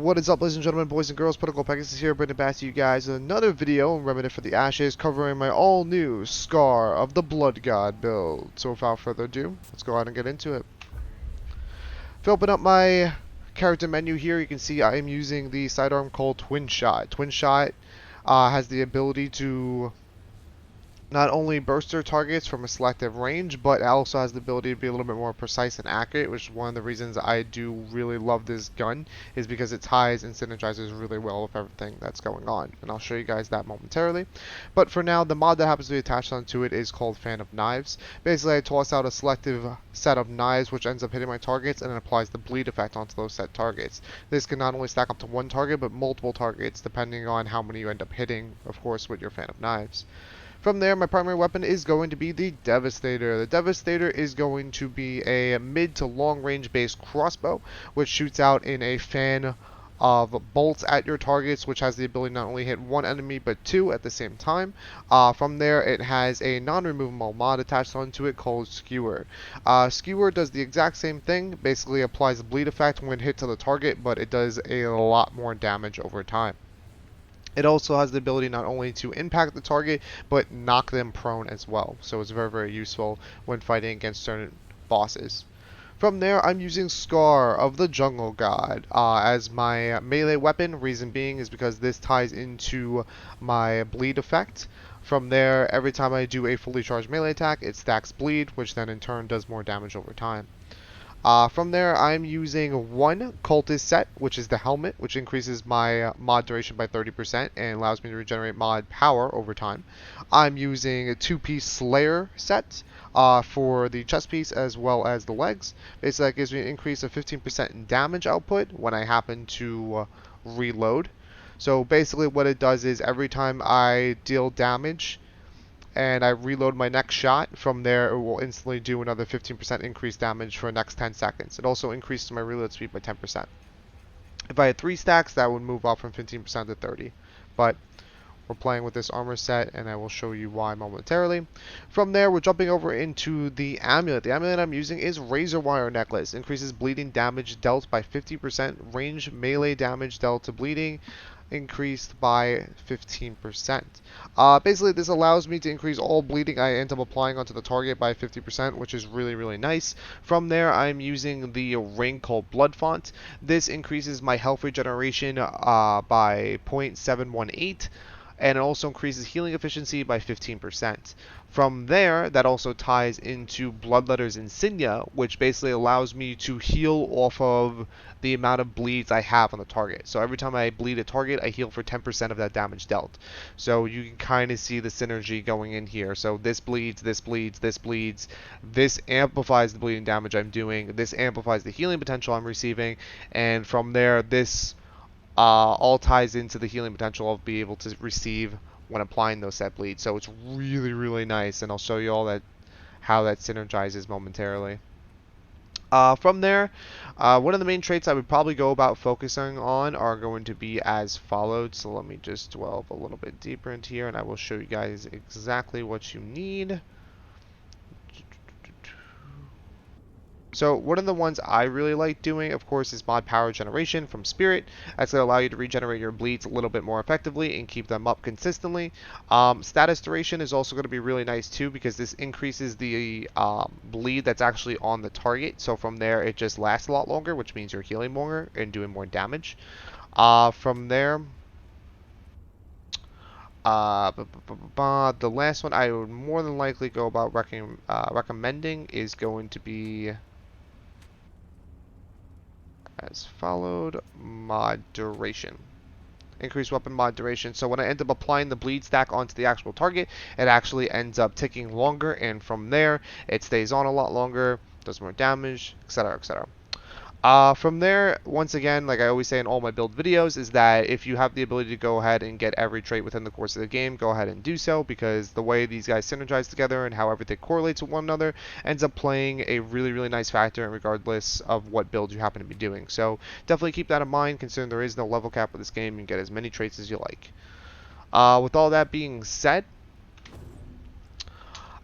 What is up, ladies and gentlemen, boys and girls? Political Pegasus here, bringing back to you guys another video on Remnant for the Ashes, covering my all-new Scar of the Blood God build. So without further ado, let's go ahead and get into it. If you open up my character menu here, you can see I am using the sidearm called Twin Shot. Twin Shot has the ability to not only burst their targets from a selective range, but it also has the ability to be a little bit more precise and accurate, which is one of the reasons I do really love this gun, is because it ties and synergizes really well with everything that's going on. And I'll show you guys that momentarily. But for now, the mod that happens to be attached onto it is called Fan of Knives. Basically, I toss out a selective set of knives, which ends up hitting my targets, and it applies the bleed effect onto those set targets. This can not only stack up to one target, but multiple targets, depending on how many you end up hitting, of course, with your Fan of Knives. From there, my primary weapon is going to be the Devastator. The Devastator is going to be a mid to long range based crossbow, which shoots out in a fan of bolts at your targets, which has the ability to not only hit one enemy but two at the same time. From there, it has a non-removable mod attached onto it called Skewer. Skewer does the exact same thing, basically applies a bleed effect when hit to the target, but it does a lot more damage over time. It also has the ability not only to impact the target, but knock them prone as well. So it's very, very useful when fighting against certain bosses. From there, I'm using Scar of the Jungle God as my melee weapon. Reason being is because this ties into my bleed effect. From there, every time I do a fully charged melee attack, it stacks bleed, which then in turn does more damage over time. From there, I'm using one cultist set, which is the helmet, which increases my mod duration by 30% and allows me to regenerate mod power over time. I'm using a two-piece slayer set for the chest piece as well as the legs. Basically, that gives me an increase of 15% in damage output when I happen to reload. So basically what it does is every time I deal damage, and I reload my next shot, from there it will instantly do another 15% increased damage for the next 10 seconds. It also increases my reload speed by 10%. If I had 3 stacks, that would move up from 15% to 30. But we're playing with this armor set, and I will show you why momentarily. From there, we're jumping over into the amulet. The amulet I'm using is Razor Wire Necklace. Increases bleeding damage dealt by 50%, range melee damage dealt to bleeding increased by 15%. Basically, this allows me to increase all bleeding I end up applying onto the target by 50%, which is really, really nice. From there, I'm using the ring called Blood Font. This increases my health regeneration by 0.718. And it also increases healing efficiency by 15%. From there, that also ties into Bloodletter's Insignia, which basically allows me to heal off of the amount of bleeds I have on the target. So every time I bleed a target, I heal for 10% of that damage dealt. So you can kind of see the synergy going in here. So this bleeds, this bleeds, this bleeds. This amplifies the bleeding damage I'm doing. This amplifies the healing potential I'm receiving. And from there, this all ties into the healing potential I'll be able to receive when applying those set bleeds. So it's really, really nice, and I'll show you all that how that synergizes momentarily. From there, one of the main traits I would probably go about focusing on are going to be as followed. So let me just delve a little bit deeper into here, and I will show you guys exactly what you need. So one of the ones I really like doing, of course, is mod power generation from Spirit. That's going to allow you to regenerate your bleeds a little bit more effectively and keep them up consistently. Status duration is also going to be really nice too, because this increases the bleed that's actually on the target. So from there, it just lasts a lot longer, which means you're healing more and doing more damage. From there, the last one I would more than likely go about recommending is going to be as followed: mod duration. Increased weapon mod duration. So when I end up applying the bleed stack onto the actual target, it actually ends up ticking longer, and from there it stays on a lot longer, does more damage, etc., etc. From there, once again, like I always say in all my build videos, is that if you have the ability to go ahead and get every trait within the course of the game, go ahead and do so, because the way these guys synergize together and how everything correlates with one another ends up playing a really, really nice factor regardless of what build you happen to be doing. So definitely keep that in mind, considering there is no level cap with this game. You can get as many traits as you like. With all that being said,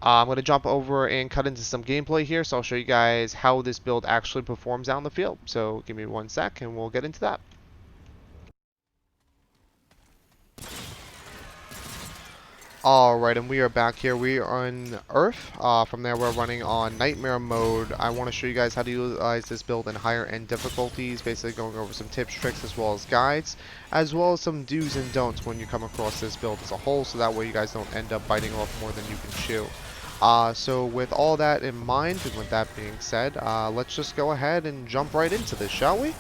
I'm going to jump over and cut into some gameplay here, so I'll show you guys how this build actually performs out in the field. So give me one sec and we'll get into that. Alright, and we are back here. We are on Earth. From there, we're running on Nightmare mode. I want to show you guys how to utilize this build in higher end difficulties, basically going over some tips, tricks, as well as guides, as well as some do's and don'ts when you come across this build as a whole, so that way you guys don't end up biting off more than you can chew. So with all that in mind, and with that being said, let's just go ahead and jump right into this, shall we?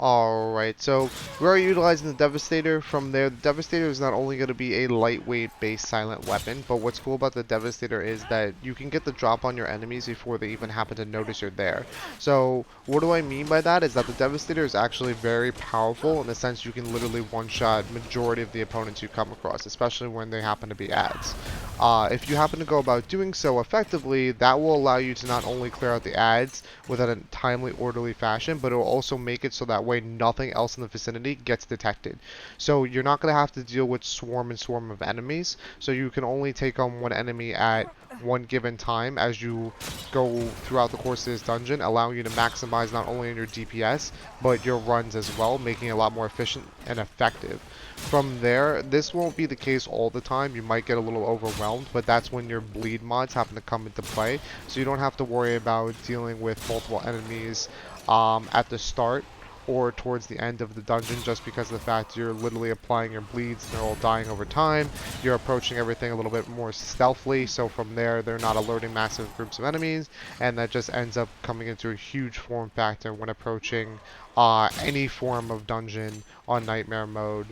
Alright, so we are utilizing the Devastator. From there, the Devastator is not only going to be a lightweight based silent weapon, but what's cool about the Devastator is that you can get the drop on your enemies before they even happen to notice you're there. So what do I mean by that is that the Devastator is actually very powerful in the sense you can literally one-shot majority of the opponents you come across, especially when they happen to be ads. If you happen to go about doing so effectively, that will allow you to not only clear out the ads within a timely, orderly fashion, but it will also make it so that way nothing else in the vicinity gets detected. So you're not going to have to deal with swarm and swarm of enemies, so you can only take on one enemy at one given time as you go throughout the course of this dungeon, allowing you to maximize not only your DPS, but your runs as well, making it a lot more efficient and effective. From there, this won't be the case all the time. You might get a little overwhelmed, but that's when your bleed mods happen to come into play, so you don't have to worry about dealing with multiple enemies at the start or towards the end of the dungeon, just because of the fact you're literally applying your bleeds and they're all dying over time. You're approaching everything a little bit more stealthily, so from there they're not alerting massive groups of enemies, and that just ends up coming into a huge form factor when approaching any form of dungeon on Nightmare mode,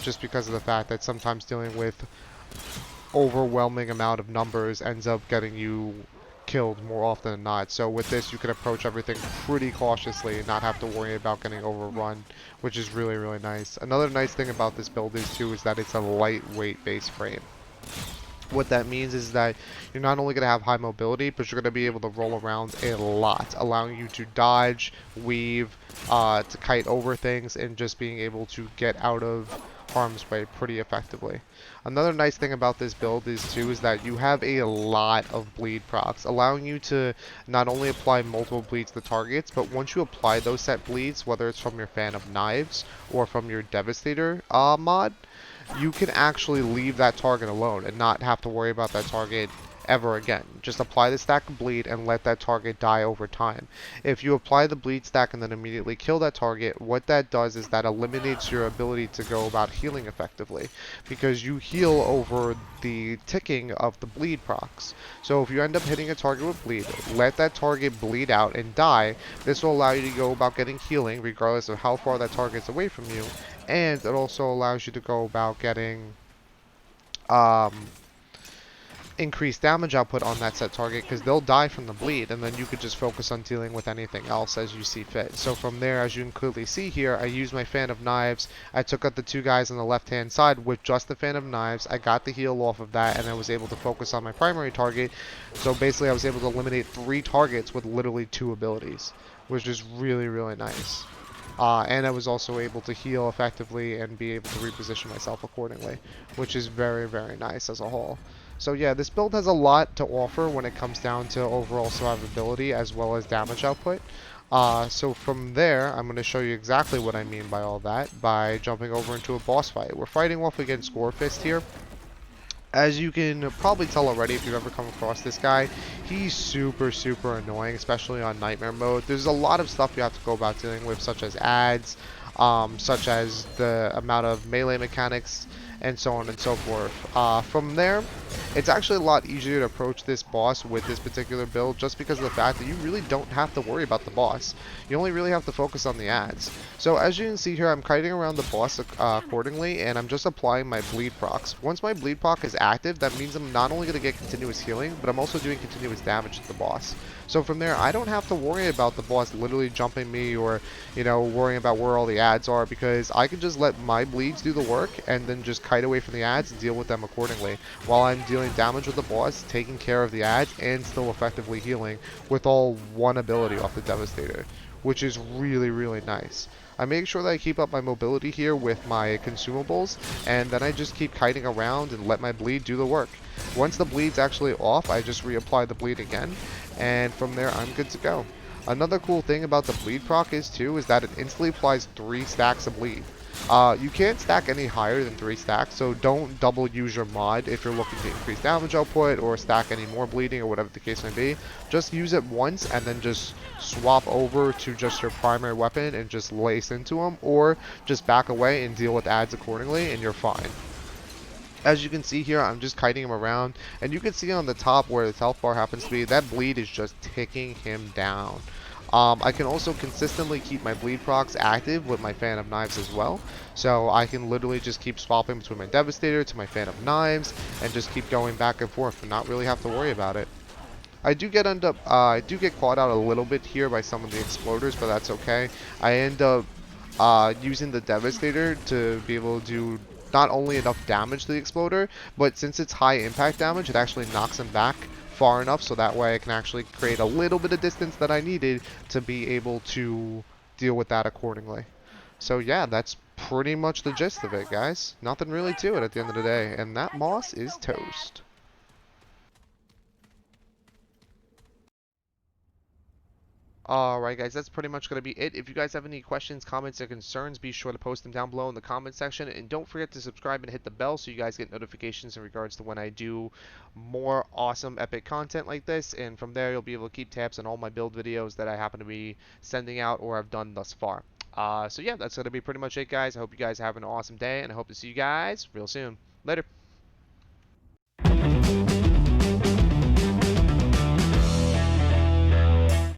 just because of the fact that sometimes dealing with overwhelming amount of numbers ends up getting you killed more often than not. So with this, you can approach everything pretty cautiously and not have to worry about getting overrun, which is really, really nice. Another nice thing about this build is that it's a lightweight base frame. What that means is that you're not only going to have high mobility, but you're going to be able to roll around a lot, allowing you to dodge, weave, to kite over things, and just being able to get out of harm's way pretty effectively. Another nice thing about this build is that you have a lot of bleed procs, allowing you to not only apply multiple bleeds to targets, but once you apply those set bleeds, whether it's from your Fan of Knives or from your Devastator mod, you can actually leave that target alone and not have to worry about that target ever again. Just apply the stack of bleed and let that target die over time. If you apply the bleed stack and then immediately kill that target, what that does is that eliminates your ability to go about healing effectively, because you heal over the ticking of the bleed procs. So if you end up hitting a target with bleed, let that target bleed out and die. This will allow you to go about getting healing regardless of how far that target's away from you, and it also allows you to go about getting increased damage output on that set target, because they'll die from the bleed, and then you could just focus on dealing with anything else as you see fit. So from there, as you can clearly see here, I used my Fan of Knives. I took out the two guys on the left hand side with just the Fan of Knives. I got the heal off of that, and I was able to focus on my primary target. So basically I was able to eliminate 3 targets with literally 2 abilities, which is really, really nice. And I was also able to heal effectively and be able to reposition myself accordingly, which is very, very nice as a whole. So yeah, this build has a lot to offer when it comes down to overall survivability as well as damage output. So from there, I'm going to show you exactly what I mean by all that by jumping over into a boss fight. We're fighting off against Gorefist here. As you can probably tell already if you've ever come across this guy, he's super, super annoying, especially on Nightmare mode. There's a lot of stuff you have to go about dealing with, such as ads, such as the amount of melee mechanics, and so on and so forth. From there, it's actually a lot easier to approach this boss with this particular build, just because of the fact that you really don't have to worry about the boss. You only really have to focus on the ads. So as you can see here, I'm kiting around the boss accordingly, and I'm just applying my bleed procs. Once my bleed proc is active, that means I'm not only going to get continuous healing, but I'm also doing continuous damage to the boss. So from there, I don't have to worry about the boss literally jumping me or, worrying about where all the ads are, because I can just let my bleeds do the work and then just kite away from the ads and deal with them accordingly, while I'm dealing damage with the boss, taking care of the ads, and still effectively healing with all one ability off the Devastator, which is really, really nice. I make sure that I keep up my mobility here with my consumables, and then I just keep kiting around and let my bleed do the work. Once the bleed's actually off, I just reapply the bleed again, and from there I'm good to go. Another cool thing about the bleed proc is that it instantly applies 3 stacks of bleed. You can't stack any higher than 3 stacks, so don't double use your mod if you're looking to increase damage output or stack any more bleeding or whatever the case may be. Just use it once and then just swap over to just your primary weapon and just lace into them, or just back away and deal with adds accordingly and you're fine. As you can see here, I'm just kiting him around, and you can see on the top where his health bar happens to be, that bleed is just ticking him down. I can also consistently keep my bleed procs active with my Fan of Knives as well, so I can literally just keep swapping between my Devastator to my Fan of Knives, and just keep going back and forth and not really have to worry about it. I do get caught out a little bit here by some of the exploders, but that's okay. I end up using the Devastator to be able to do not only enough damage to the exploder, but since it's high impact damage, it actually knocks him back far enough so that way I can actually create a little bit of distance that I needed to be able to deal with that accordingly. So yeah, that's pretty much the gist of it, guys. Nothing really to it at the end of the day, and that moss is toast. Alright guys, that's pretty much going to be it. If you guys have any questions, comments, or concerns, be sure to post them down below in the comment section. And don't forget to subscribe and hit the bell so you guys get notifications in regards to when I do more awesome epic content like this. And from there, you'll be able to keep tabs on all my build videos that I happen to be sending out or have done thus far. So yeah, that's going to be pretty much it, guys. I hope you guys have an awesome day, and I hope to see you guys real soon. Later.